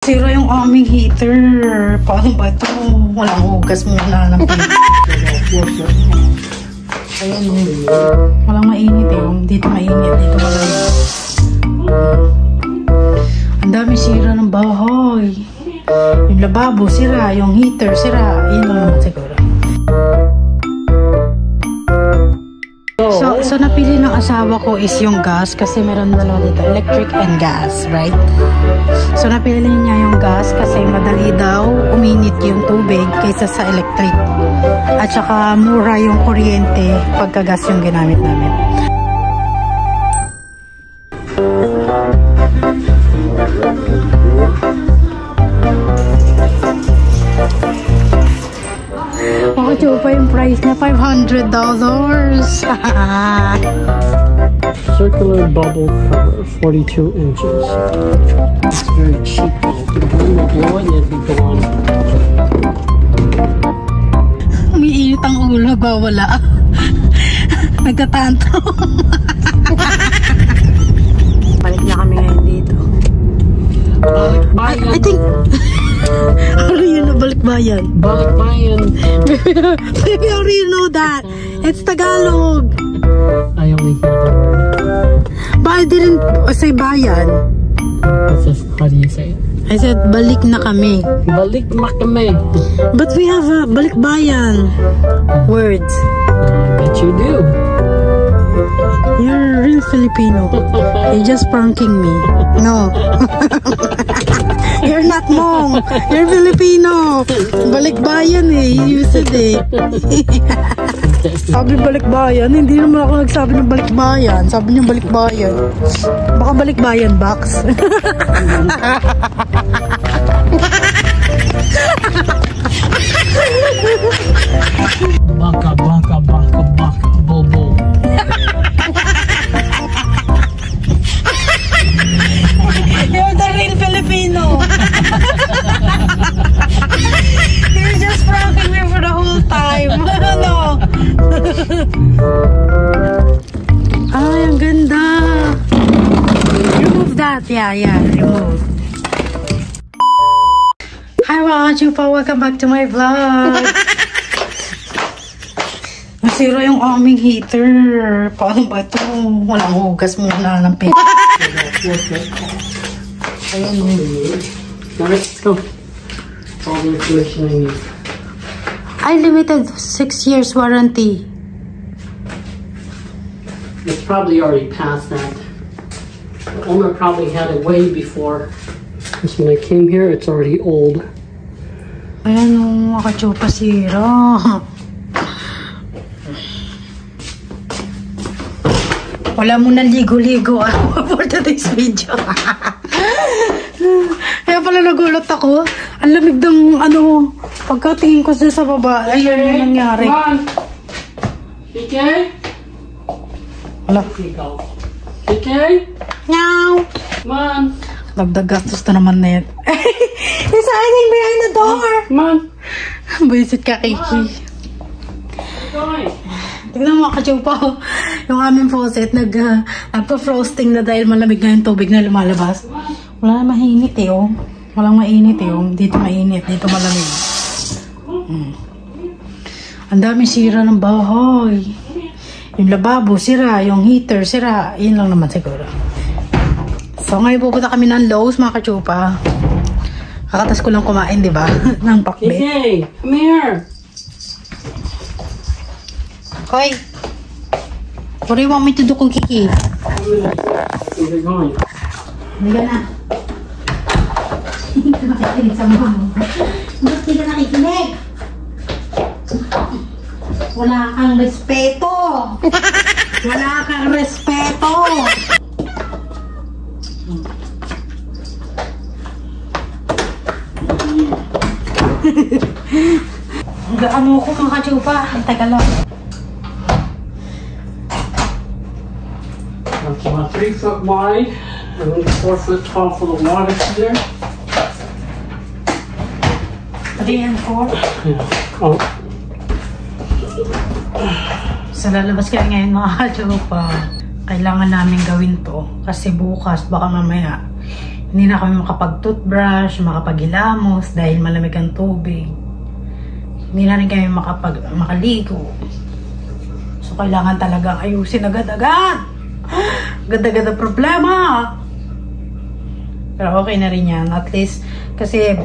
Sira yung aming heater. Paano ba ito? Walang hugas muna ng ayan o. Walang mainit eh. Dito mainit. Dito malamig. Ang dami sira ng bahay. Yung lababo sira. Yung heater sira. Yun lang naman siguro. So napili ng asawa ko is yung gas kasi meron dalawa dito, electric and gas, right? So napili niya yung gas kasi madali daw uminit yung tubig kaysa sa electric. At saka mura yung kuryente pagka gas yung ginamit namin. Pa yung price na $500. Circular bubble cover, 42 inches. It's very cheap. When you blow it, it'll be gone. Umiinit ang ulo, wala. Nagtatanto. Balik na kami ngayon dito. I think ano yun na balikbayan? Balikbayan. Baby, how do you know that? It's Tagalog. I only hear the word. But I didn't say bayan. How do you say it? I said balik na kami. Balik na kami. But we have a balikbayan words. I bet you do. You're a real Filipino. You're just pranking me. No. You're not Mong. You're Filipino. Balikbayan eh. You said eh. Sabi balikbayan. Hindi naman ako nagsabi ng balikbayan. Sabi niyo balikbayan. Baka balikbayan box. Baka, baka, baka, baka, bobo. You're the real Filipino. You're just pranking me for the whole time. No. Ay, ang ganda. Remove that. Yeah, remove. Hi mga chupa, welcome back to my vlog. Nasira yung aming heater. Paano ba ito? Walang hugas muna ng pin. Ayan mo. Let's go. All the information I need. I limited 6 years warranty. It's probably already past that. The owner probably had it way before. Because when I came here, it's already old. Ayan o, makachupa sira. Wala mo na ligo-ligo for today's video. Kaya pala nagulat ako. Ang lamig ng ano, pagkatingin ko sa baba, ayun yung nangyari. Come on! PK? Wala. PK? Meow! Come on! Dagdag gastos na naman na yan. He's hiding behind the door! Come on! Buisit ka, Kiki. Where going? Tignan mo, kachupa. Yung aming faucet, nagpa-frosting na dahil malamig na yung tubig na lumalabas. Wala na mainit eh, oh. Walang mainit eh, oh. Dito mainit, dito malamig. Ang dami sira ng bahay. Yung lababo, sira. Yung heater, sira. Yun lang naman siguro. So, ngayon pupunta kami ng Lowe's, mga kachupa. Kakatas ko lang kumain, di ba? Ng pakbe. Hey, come here! Hoy! What do you want me to do kung Kiki? Where are you going? Hindi ka na. Hindi ka nakikinig sa mga mo. Hindi ka nakikinig. Wala kang respeto. Wala kang respeto. Gaano ko mga kachupa? Teka lang. That's about 3 foot wide and then 4 foot tall for the water here. 3 and 4? Yeah. Oh. Sa lalabas kaya ngayon mga kachupa. Kailangan namin gawin to. Kasi bukas baka mamaya Hindi na kami makapag-toothbrush, makapaghilamos dahil malamig ang tubig. Hindi na rin kami makaligo. So, kailangan talagang ayusin agad-agad. Agad-agad ang problema. Pero okay na rin yan. At least, kasi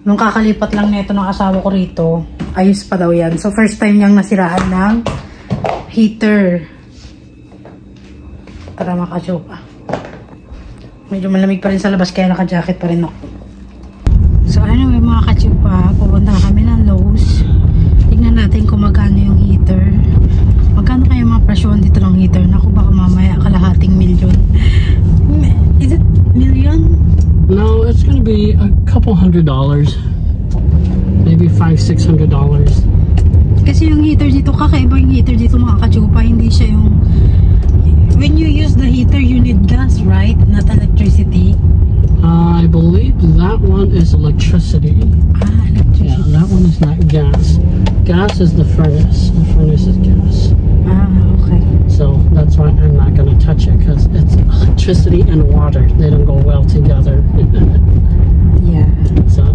nung kakalipat lang nito ng asawa ko rito, ayos pa daw yan. So, first time niyang nasiraan ng heater. Para makachupa. Medyo malamig pa rin sa labas kaya naka-jacket pa rin ako. So anyway mga kachupa, pupunta kami ng Lowe's. Tingnan natin kung magkano yung heater. Magkano kaya mga presyon dito ng heater? Naku, baka mamaya kalahating milyon. Is it million? No, it's gonna be a couple $100. Maybe $500-600. Kasi yung heater dito, kakaiba yung heater dito mga kachupa. Hindi siya yung when you use the heater, you need gas, right? Not electricity. I believe that one is electricity. Electricity. Yeah, that one is not gas. Gas is the furnace. The furnace is gas. Okay. So that's why I'm not gonna touch it because it's electricity and water. They don't go well together. Yeah. So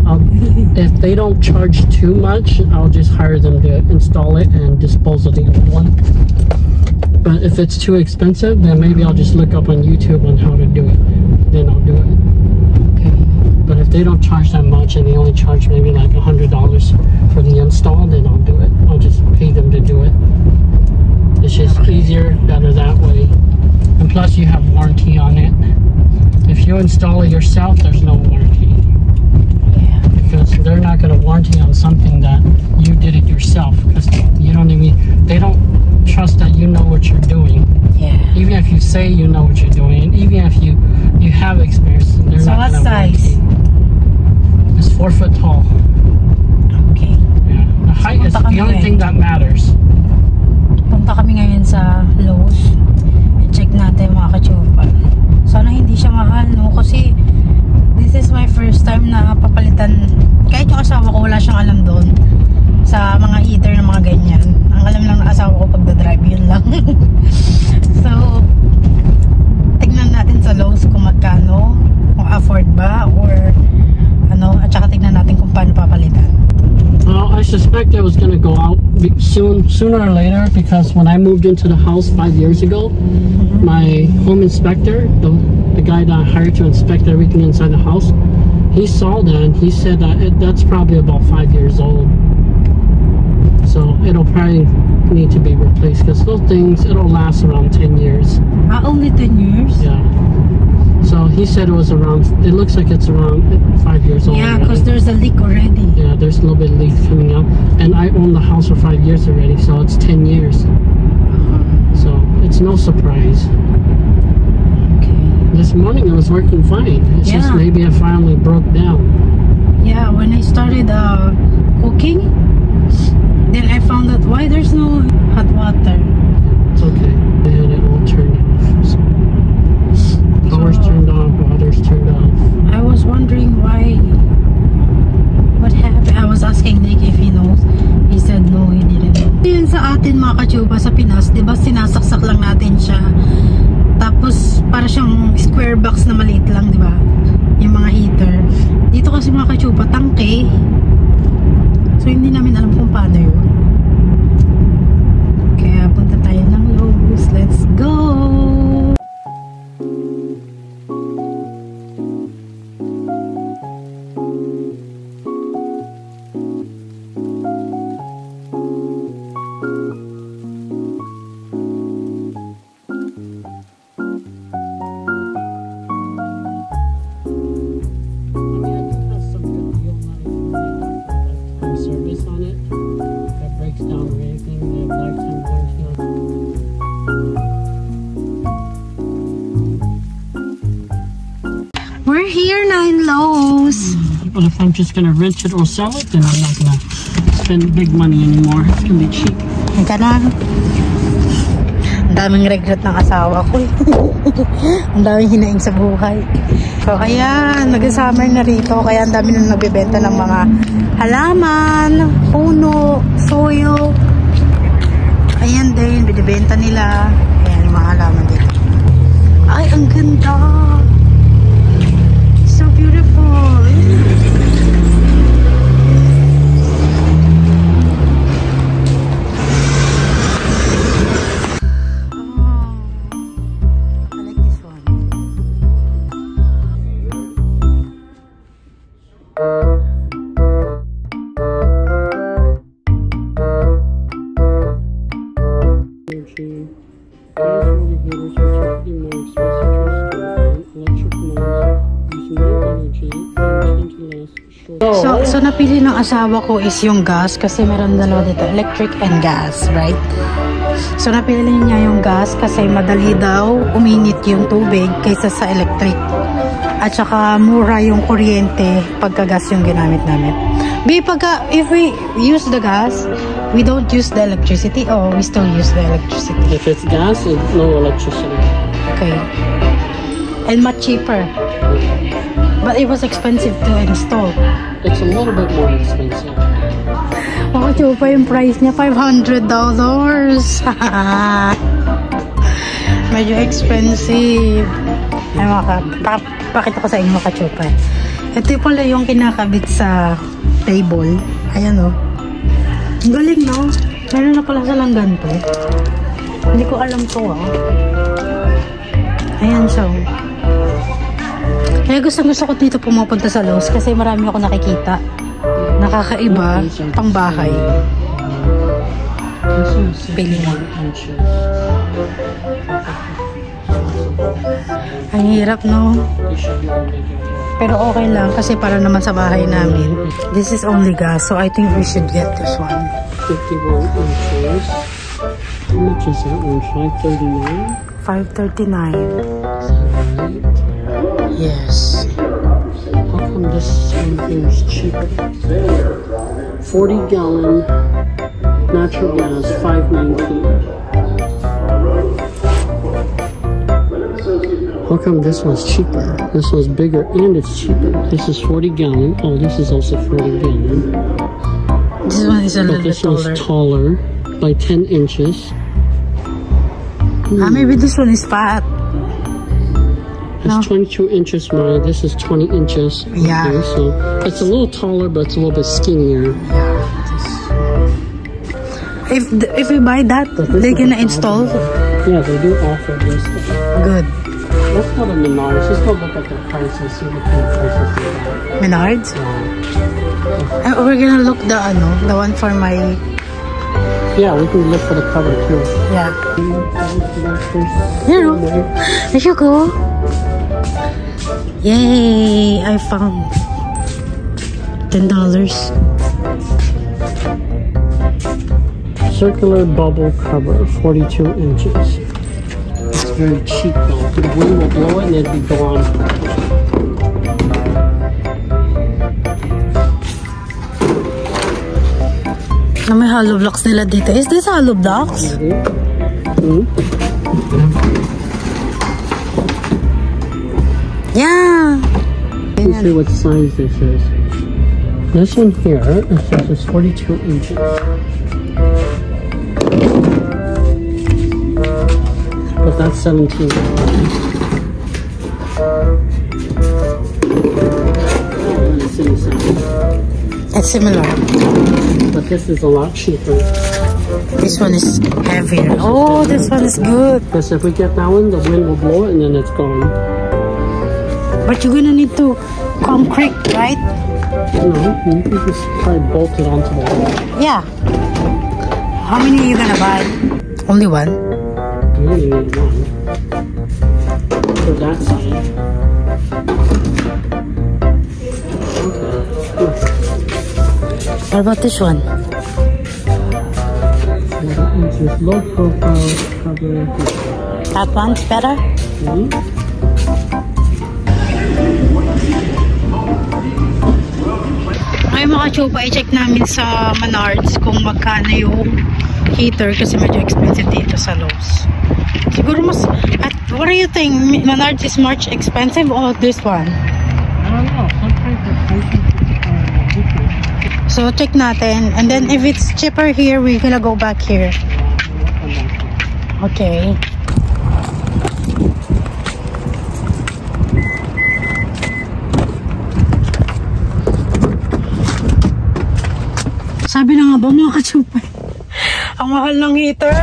if they don't charge too much, I'll just hire them to install it and dispose of the old one. But if it's too expensive, then maybe I'll just look up on YouTube on how to do it. Then I'll do it. Okay. But if they don't charge that much and they only charge maybe like $100 for the install, then I'll do it. I'll just pay them to do it. It's just easier, better that way. And plus you have warranty on it. If you install it yourself, there's no warranty. Yeah. Because they're not going to warranty on something that you did it yourself. Because you don't even, they don't trust that you know what you're doing. Yeah. Even if you say you know what you're doing, and even if you have experience, they're so not what size? It's 4 foot tall. Okay. Yeah. The height is the only thing that matters. Punta kami ngayon sa Lowe's. I-check natin mga kachupa. Sana hindi siya mahal, no? Kasi this is my first time na papalitan. Kahit yung asawa ko wala siyang alam doon sa mga heater na mga ganyan. Ang alam lang na asawa ko pagdadrive, yun lang. So tignan natin sa Lowe's kung magkano, kung afford ba or ano, at saka tignan natin kung paano papalitan. Well, I suspect it was going to go out sooner or later because when I moved into the house 5 years ago, my home inspector, the guy that I hired to inspect everything inside the house, he saw that and he said that that's probably about 5 years old. So it'll probably need to be replaced because those things, it'll last around 10 years. Only 10 years? Yeah. So he said it was around, it looks like it's around 5 years old. Yeah, because there's a leak already. Yeah, there's a little bit of leak coming out. And I own the house for 5 years already, so it's 10 years. So it's no surprise. Okay. This morning it was working fine. It's just maybe it finally broke down. Yeah, when I started cooking, then I found out why there's no hot water. It's okay. They had it all turned off. So power's turned off, water's turned off. I was wondering why. What happened? I was asking Nick if he knows. He said no, he didn't know. Yun sa atin mga kachupa sa Pinas, di ba sinasaksak lang natin siya. Tapos para siyang square box na maliit lang, di ba? Yung mga heater. Dito kasi mga kachupa, tangke. So hindi namin alam kung paano yun. Kaya punta tayo ng Lowe's. Let's go! We're here na in Lowe's. But if I'm just gonna rent it or sell it, then I'm not gonna spend big money anymore. It's gonna be cheap. Ka na. Ang daming regret ng asawa ko. Ang daming hinaing sa buhay. So kaya nag-summer na rito. Kaya ang dami nang nagbebenta ng mga halaman, puno, soyo. Ayan din, binibenta nila. Ayan yung mga halaman dito. Ay, ang ganda. So beautiful. So napili ng asawa ko is yung gas kasi meron dalawa dito, electric and gas, right? So napili niya yung gas kasi madali daw uminit yung tubig kaysa sa electric. At saka mura yung kuryente pagka gas yung ginamit namin. If we use the gas, we don't use the electricity or we still use the electricity? If it's gas, it's no electricity. Okay. And much cheaper. But it was expensive to install. It's a little bit more expensive. Wow, chupa yung price niya, $500. Medyo expensive. Ay, pakita ko sa inyo mga chupa. Ito pala yung kinakabit sa table. Ayan o. Ang galing, no? Meron na pala silang ganito. Hindi ko alam to, ah. Ayan siya. Kaya gusto ko dito pumupunta sa Lowe's kasi marami ako nakikita. Nakakaiba, pang bahay. Pili mo. Ang hirap, no? Pero okay lang kasi para naman sa bahay namin. This is only gas, so I think we should get this one. 51 inches. How much is that one? $5.39? $5.39. Yes. How come this one here is cheaper? 40-gallon natural gas, $5.19. How come this one's cheaper? This one's bigger and it's cheaper. This is 40-gallon. Oh, this is also 40-gallon. This one is a little bit taller. This one's taller by 10 inches. Maybe this one is fat. It's 22 inches wide. This is 20 inches. Yeah. Okay, so it's a little taller, but it's a little bit skinnier. Yeah. If we buy that, they're gonna install. Yeah, they do offer this. Good. Let's go to Menards. Let's go look at the prices. See what kind of prices they have. Menards. Yeah. We're gonna look the one for my. Yeah, we can look for the cover too. Yeah. Here you go. Yay! I found $10. Circular bubble cover, 42 inches. It's very cheap though. The wind will blow it and it'll be gone. May hollow blocks nila dito. Is this hollow blocks? Yeah. Let's see what size this is. This one here, it says it's 42 inches. But that's 17. It's similar. But this is a lot cheaper. This one is heavier. Oh, this one is good. Because if we get that one, the wind will blow it and then it's gone. But you're gonna need to concrete, right? No, you can just try to bolt it onto the wall. Yeah. How many are you gonna buy? Only one? You only need one. For that side. Okay. What about this one? Inches, low profile cover. That one's better? Ay mga chupa, i-check namin sa Menards kung magkano yung heater kasi medyo expensive dito sa Lowe's. Siguro mas, what do you think? Menards is much expensive or this one? I don't know. Sometimes the prices are different. So check natin, and then if it's cheaper here, we're gonna go back here. Okay. Sabi na nga ba mga kachupa, ang mahal ng heater.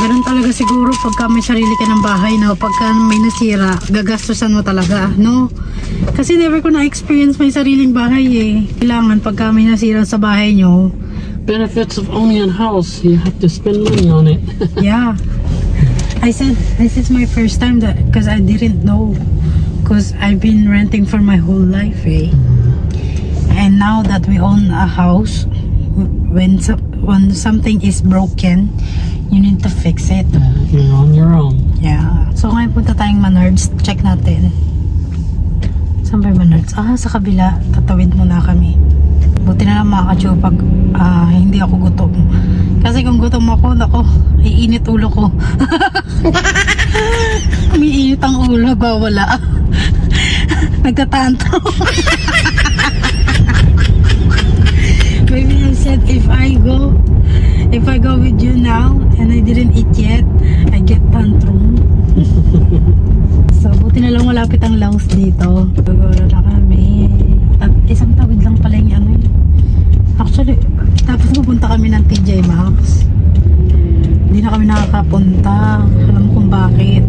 Ganun talaga siguro pagka may sarili ka ng bahay, no? Pagka may nasira, gagastusan mo talaga, no? Kasi never ko na-experience may sariling bahay eh. Kailangan pagka may nasira sa bahay nyo. Benefits of owning a house, you have to spend money on it. Yeah. I said, this is my first time that, because I didn't know. Because I've been renting for my whole life eh. And now that we own a house, when something is broken, you need to fix it. You're on your own. Yeah. So ngayon punta tayong Menards. Check natin. Saan ba yung Menards? Sa kabila. Tatawid muna kami. Buti na lang mga kachupag, hindi ako gutom. Kasi kung gutom ako, nako, iinit ulo ko. Umiinit ang ulo, bawala. Nagtatanto. Maybe I said if I go with you now and I didn't eat yet, I get tantrum. So buti na lang malapit ang Laos dito. Gagawin na kami. At isang tawid lang pala yung ano. Actually, tapos pupunta kami ng TJ Maxx. Hindi na kami nakakapunta. Alam mo kung bakit.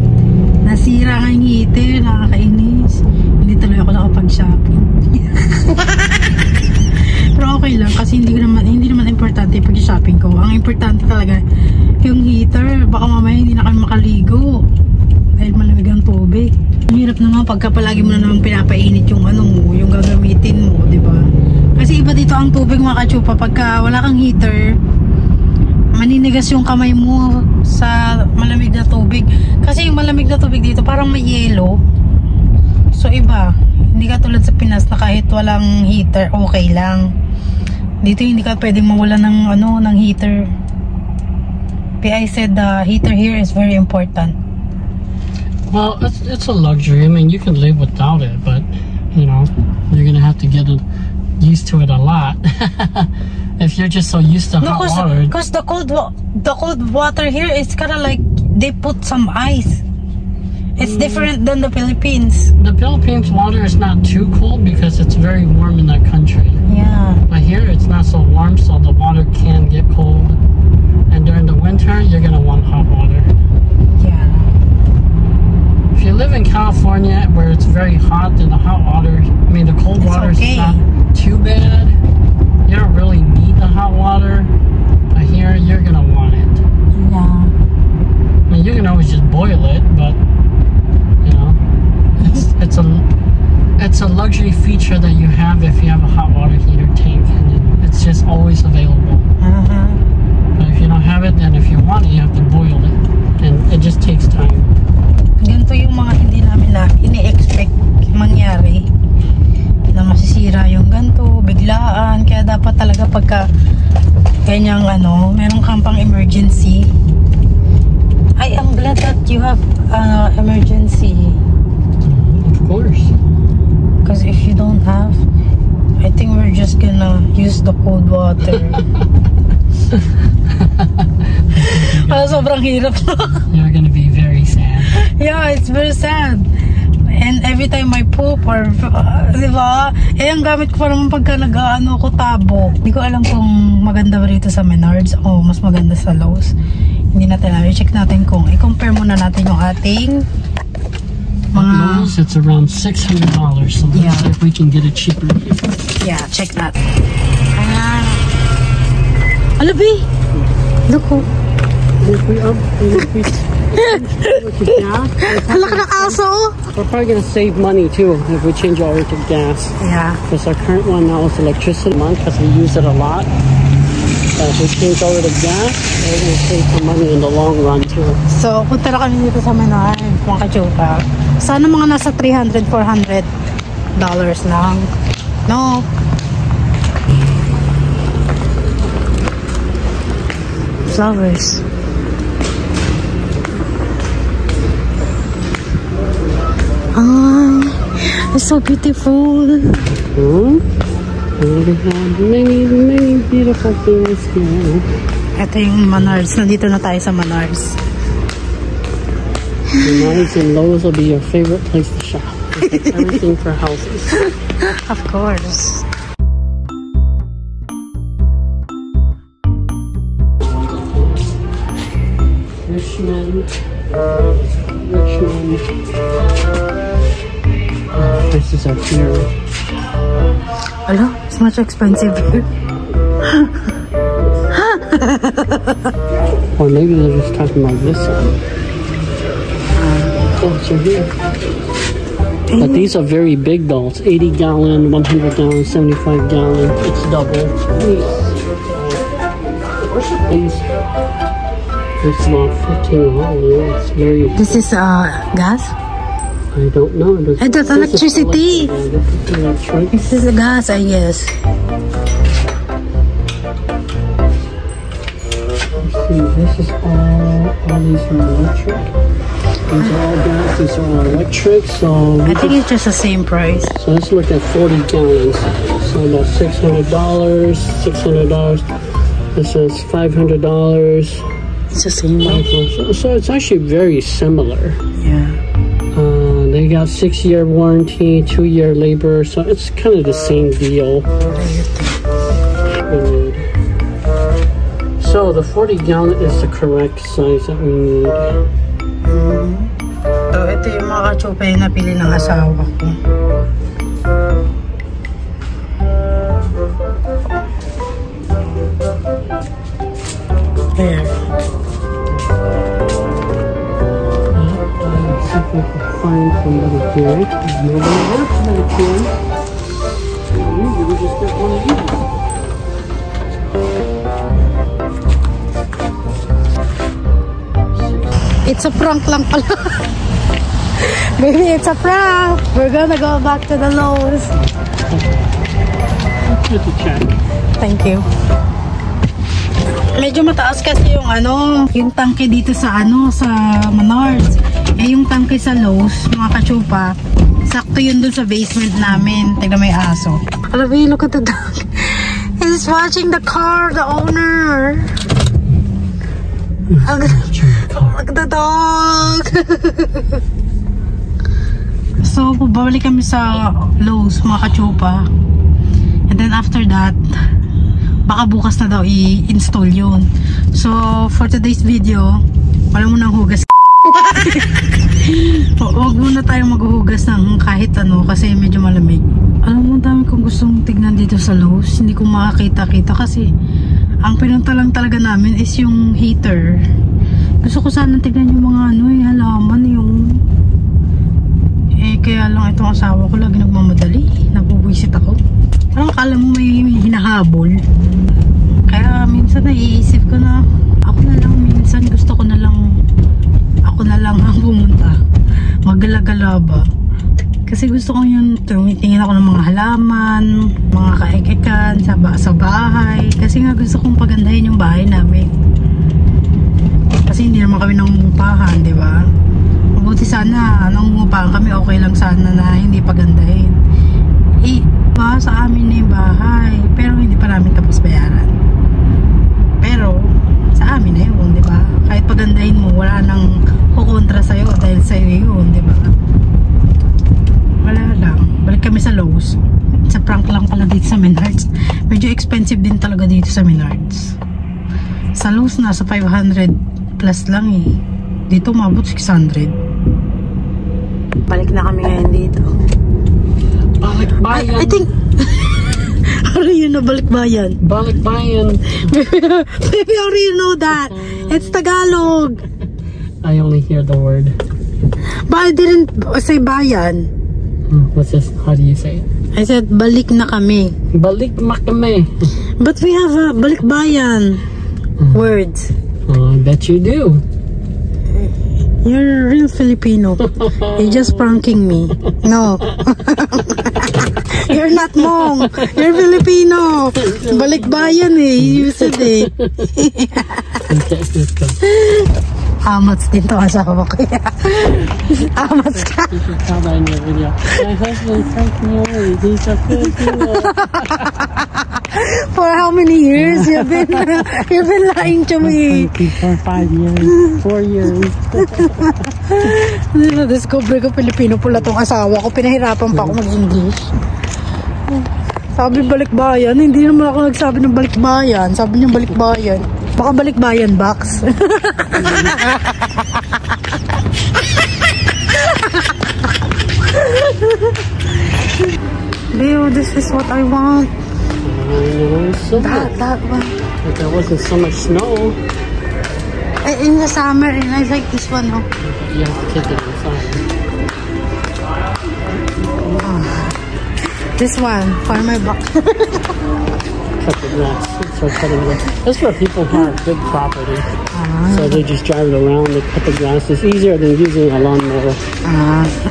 Nasira nga yung heater, nakakainis. Hindi tuloy ako nakapag-shopping. Pero okay lang kasi hindi naman importante pag-shopping ko. Ang importante talaga yung heater. Baka mamaya hindi na kami makaligo dahil malamig ang tubig. Ang hirap naman pagka palagi mo na naman pinapainit yung ano mo, yung gagamitin mo, di ba? Kasi iba dito ang tubig mga kachupa. Pagka wala kang heater, maninigas yung kamay mo sa malamig na tubig. Kasi yung malamig na tubig dito parang may yelo. So iba, hindi ka tulad sa Pinas na kahit walang heater, okay lang. Dito hindi ka pwedeng mawala ng heater. But I said the heater here is very important. Well, it's a luxury. I mean, you can live without it, but you know, you're gonna have to get used to it a lot. If you're just so used to hot water. Because the cold water here is kind of like they put some ice. It's different than the Philippines. The Philippines water is not too cold because it's very warm in that country. Yeah. But here it's not so warm, so the water can get cold. And during the winter, you're gonna want hot water. Yeah. If you live in California where it's very hot, then the hot water, I mean the cold water is not too bad. You don't really need the hot water. But here, you're gonna want it. Yeah. I mean, you can always just boil it, but you know, it's a luxury feature that you have if you have a hot water heater tank, and it's just always available. But if you don't have it, then if you want it, you have to boil it, and it just takes time. Ganito yung mga hindi namin ini-expect mangyari, na masisira yung ganito, biglaan. Kaya dapat talaga pagka ganyang meron kang pang emergency. I'm glad that you have emergency. Of course. Because if you don't have, I think we're just gonna use the cold water. Sobrang hirap. You're gonna be very sad. Yeah, it's very sad. And every time I poop or, diba? Ang gamit ko pa naman pagka nag-ano ko tabo. Hindi ko alam kung maganda ba rito sa Menards o mas maganda sa Lowe's. Hindi natin alam. I-check natin kung i-compare muna natin yung ating mga... At Lowe's, it's around $600. So let's see if we can get it cheaper. Yeah, check that. Ayan. Alabi! Look ko. Halak na kaso. We're probably going to save money too if we change over to gas. Yeah. Because our current one now is electricity because we use it a lot. But if we change over to gas, we're going to save some money in the long run too. So, punta na kami dito sa Menards, mga kachupa. Sana mga nasa $300, $400 lang. No. Flowers. It's so beautiful. We have many, many beautiful things here. Ito yung Menards. Nandito na tayo sa Menards. Menards and Lowe's will be your favorite place to shop. It's everything for houses. Of course. Richmond. Prices are here. Hello, it's much expensive here. Or maybe they're just talking about this one. Oh, it's right here. But these are very big though. It's 80 gallon, 100 gallon, 75 gallon. It's double. Please. It's about $15. It's very. This is gas? I don't know. That's electricity. This is gas, I guess. This is all these are electric. These are all gas, these are all electric, so I think it's just the same price. So let's look at 40 gallons. So about $600, $600. This is $500. It's the same one. So it's actually very similar. Yeah. They got 6-year warranty, 2-year labor, so it's kind of the same deal. So the 40 gallon is the correct size that we need. So ito yung mga kachupa yung napili ng asawa ko. There. See if we can find somebody here. Nobody works back here. Usually we just get one of these. It's a prank lang pala. Maybe it's a prank. We're gonna go back to the Lowe's. Let's check. Thank you. Medyo mataas kasi yung yung tangke dito sa sa Menards. Eh yung tangke sa Lowe's, mga kachupa, sakto yun dun sa basement namin. Tignan mo yung aso. Alam mo, look at the dog. He's watching the car, the owner. Look at the dog. So, babalik kami sa Lowe's, mga kachupa. And then after that, baka bukas na daw i-install yun. So, for today's video, wala mo nang hugas. Huwag muna tayong maghuhugas ng kahit kasi medyo malamig. Alam mo, dami kong gustong tignan dito sa Lowe's. Hindi ko makakita-kita kasi ang pinunta lang talaga namin is yung heater. Gusto ko sana tignan yung mga halaman, yung kaya lang itong asawa ko lagi nagmamadali. Nabubuisit ako. Parang akala mo may hinahabol. Kaya minsan naiisip ko na ako na lang, minsan gusto ko na lang ako na lang ang pumunta. Magala-gala ba? Kasi gusto ko yun, tumitingin ako ng mga halaman, mga kaekekan sa bahay. Kasi nga gusto kong pagandahin yung bahay namin. Kasi hindi naman kami nangungupahan, di ba? Mabuti sana, nangungupahan kami, okay lang sana na hindi pagandahin. Sa amin na yung bahay, pero hindi pa namin tapos bayaran. Pero, sa amin na yun, di ba? Kahit pagandahin mo, wala nang kukontra sa'yo dahil sa'yo yun, di ba? Wala lang. Balik kami sa Lowe's. Sa prank lang pala dito sa Menards. Medyo expensive din talaga dito sa Menards. Sa Lowe's nasa 500 plus lang eh. Dito umabot 600. Balik na kami ngayon dito. Balikbayan. I think how do you know balikbayan? Balikbayan. Maybe how do you know that? It's Tagalog. I only hear the word. But I didn't say bayan. What's this? How do you say it? I said balik na kami. Balik na kami. But we have a balikbayan words. I bet you do. You're a real Filipino. You're just pranking me. No. You're not Mong. You're Filipino. Balikbayan eh. You said eh. Amats din to asawa ko. Amats ka. You should tell that in your video. My husband pranked me always. He's a Filipino. For how many years you've been lying to me? For 5 years. 4 years. Na-discover ko Filipino pala tong asawa ko. Pinahirapan pa ako mag-English. Sabi balikbayan. Hindi naman ako nagsabi ng balikbayan. Sabi niya balikbayan. Baka balikbayan box. Leo, this is what I want. That one. But there wasn't so much snow. In the summer, and I like this one. Oh. You have to take it inside. This one for my box. Cut the grass. So cutting grass. That's for people who have big property. So they just drive it around. They cut the grass. It's easier than using a lawnmower.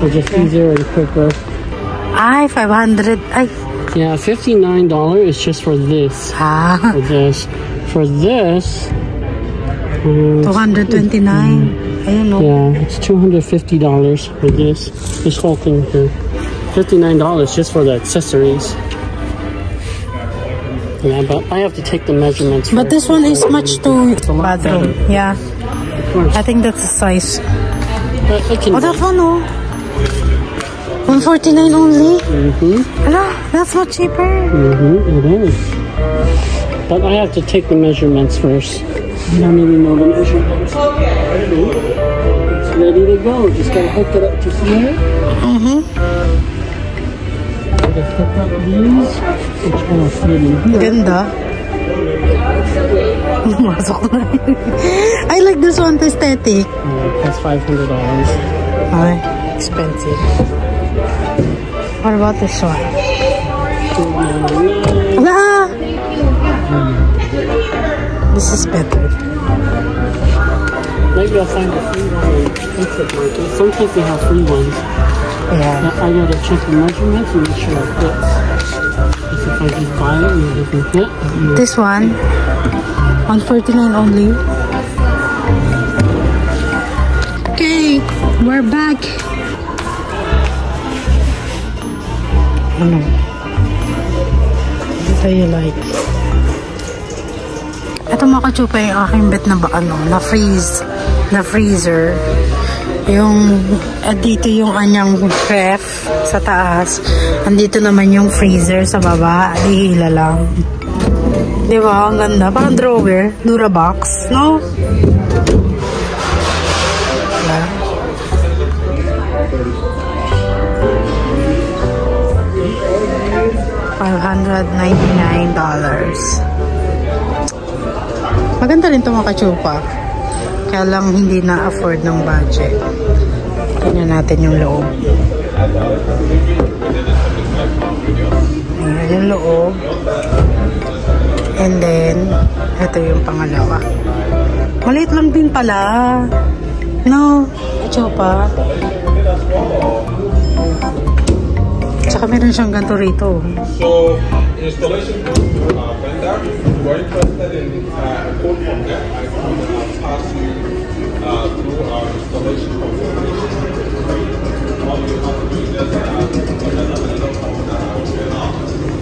It's just easier and quicker. 500. Yeah, $59 is just for this. For this. For this. 229. I don't know. Yeah, it's $250 for this. This whole thing here. $59 just for the accessories. Yeah, but I have to take the measurements. But this one is much too bathroom. Yeah. I think that's the size. Oh, that one, oh. $149 only? Hello, that's much cheaper. It is. But I have to take the measurements first. You don't even know the measurements. It's ready to go. Just gotta hook it up to here. Gotta hook up these, which are fit in here. Ganda. I like this one, the aesthetic. That's $500. Expensive. What about this one? This is better. Maybe I'll find a free one in Instant Market. Sometimes they have free ones. Yeah. I gotta check the measurements and make sure it fits. Because if I just buy it and it doesn't fit. This one, $149 only. Okay, we're back. Ano? What do you like? Ito mga kachupa yung aking bet na ba na freezer. Yung dito yung anyang ref sa taas. Andito naman yung freezer sa baba. Ihila lang. Diba? Ang ganda. Parang drawer. Durabox. No? $599. Maganda rin ito mga kachupa. Kaya lang hindi na-afford ng budget. Tingnan natin yung loob. Ayan yung loob. And then, ito yung pangalawa. Maliit lang din pala. No, kachupa. Tsaka meron siyang ganito rito. So, installation vendor, we're interested in a quote from them. I will pass you through our installation configuration. All you have to do is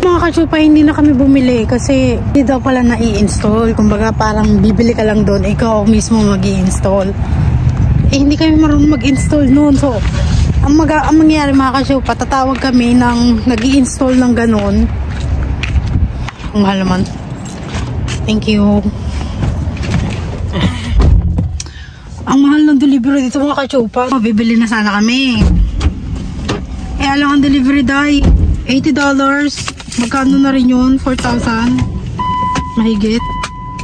mga kachupa, hindi na kami bumili kasi hindi daw pala na-i-install. Kumbaga parang bibili ka lang doon, ikaw mismo mag-i-install. Hindi kami marunong mag-install noon. So, ang mangyayari mga kachupa, tatawag kami ng nag-i-install ng ganun. Ang mahal naman. Thank you. Ang mahal ng delivery dito mga kachupa. Bibili na sana kami. Alam ang delivery dahil $80. Magkano na rin yun? 4,000. Mahigit.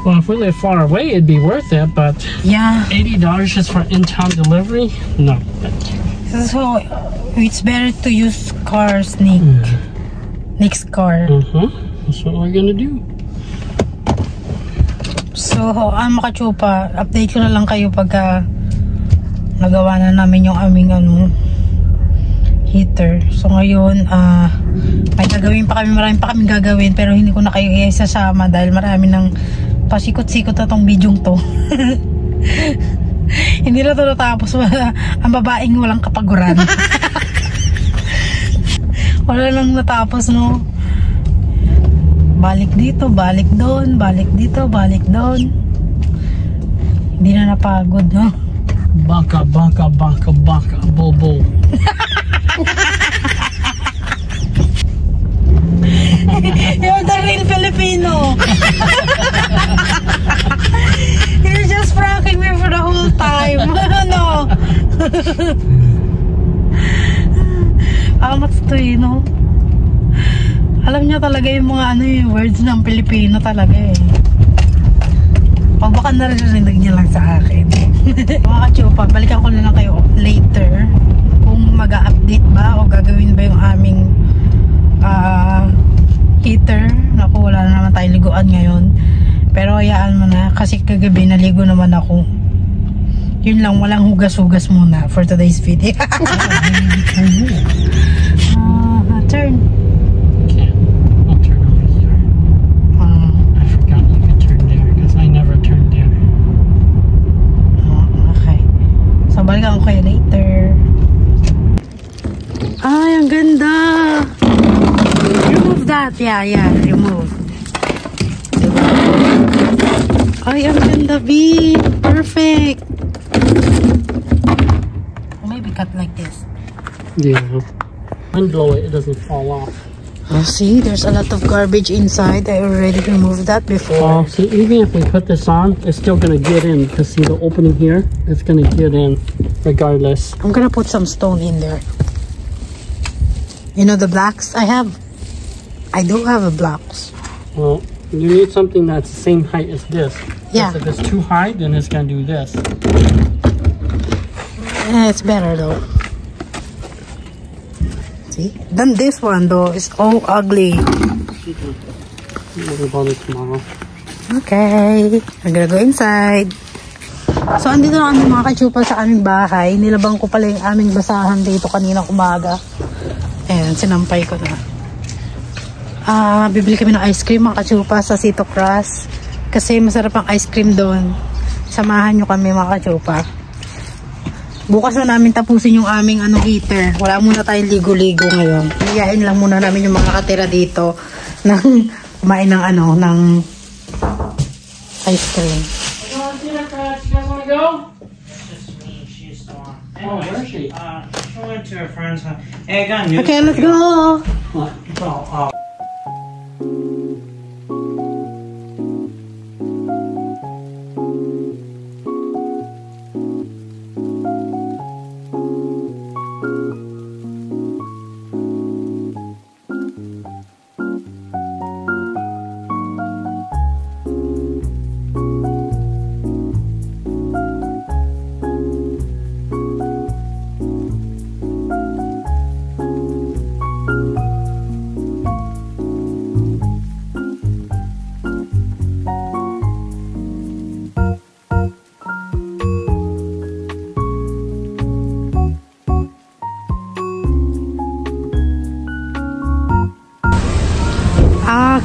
Well, if we live far away, it'd be worth it, but yeah, $80 just for in-town delivery? No. So, it's better to use cars, Nick. Nick's car. That's what we're gonna do. So, makachupa, update ko na lang kayo pagka nagawa na namin yung aming heater. So, ngayon, may gagawin pa kami, marami pa kami gagawin, pero hindi ko na kayo isasama dahil marami ng pasikot-sikot na tong bidyong to. Hindi na ito natapos. Ang babaeng walang kapaguran. Wala lang natapos, no? Balik dito, balik doon, balik dito, balik doon. Hindi na napagod, no? Baka, baka, baka, baka, bobo. You're the real Filipino. Amat to eh, no? Alam niya talaga yung mga ano yung words ng Pilipino talaga eh. Pag baka naririnig niya lang sa akin. Mga kachupa, balikan ko na lang kayo later kung mag-a-update ba o gagawin ba yung aming heater. Naku, wala na naman tayong liguan ngayon. Pero hayaan mo na kasi kagabi naligo naman ako. Yun lang, walang hugas-hugas muna for today's video. Turn. Can't. I'll turn over here. I forgot you could turn there because I never turned there. Okay. So, balikan ko kayo later. Ay, ang ganda! Remove that. Yeah, remove. Ay, ang ganda, B. Perfect. Maybe cut like this. Yeah. And blow it, it doesn't fall off. Oh, see, there's a lot of garbage inside. I already removed that before. See, even if we put this on, it's still gonna get in. Because see the opening here? It's gonna get in regardless. I'm gonna put some stone in there. You know the blocks I have? I do have a blocks. Well, you need something that's the same height as this. Yeah. If it's too high, then it's gonna do this. It's better though. See? Then this one though is all ugly. We'll worry about it tomorrow. Okay. I'm gonna go inside. So, andito na kami mga kachupa sa aming bahay. Nilabang ko pala yung aming basahan dito kanina umaga. Ayan, sinampay ko na. Bibili kami ng ice cream mga kachupa sa Sito Cross. Kasi masarap ang ice cream doon. Samahan nyo kami mga kachupa. Bukas na namin tapusin yung aming heater. Wala muna tayong ligo-ligo ngayon. Iyain lang muna namin yung mga katira dito ng kumain ng ng ice cream. You guys wanna go? Just me, she's the one. Oh, where is she? She went to her friend's house. Hey, I got news. Okay, let's go! What? Oh,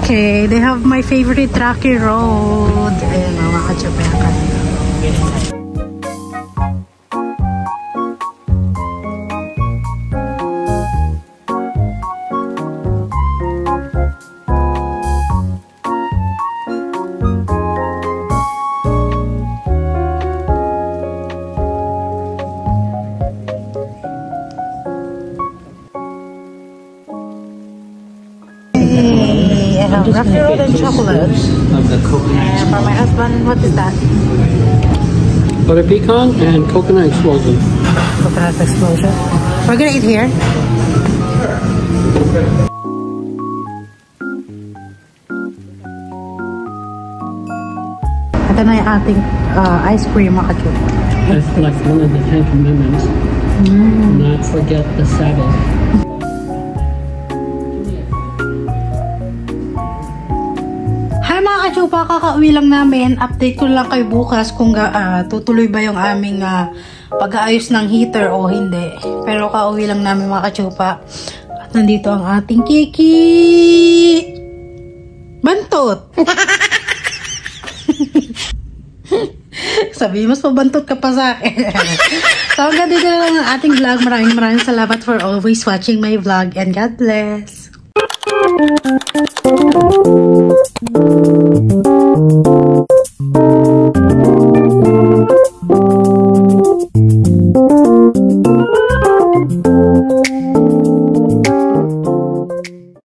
Okay, they have my favorite Rocky Road. Ayan mga kachupa yung kanina. Rocky Road and chocolate. And for my husband, what is that? Butter pecan and coconut explosion. Coconut explosion. We're gonna eat here. Ito na yung ating ice cream, mga kachupa. That's like one of the 10 commandments. Not forget the Sabbath. Hi mga kachupa, kakauwi lang namin. Update ko lang kayo bukas kung tutuloy ba yung aming pag-aayos ng heater o hindi. Pero kauwi lang namin mga kachupa. At nandito ang ating Kiki! Bantot! Sabi, mas mabantot ka pa sa akin. So hanggang dito na lang ang ating vlog. Maraming salamat for always watching my vlog and God bless!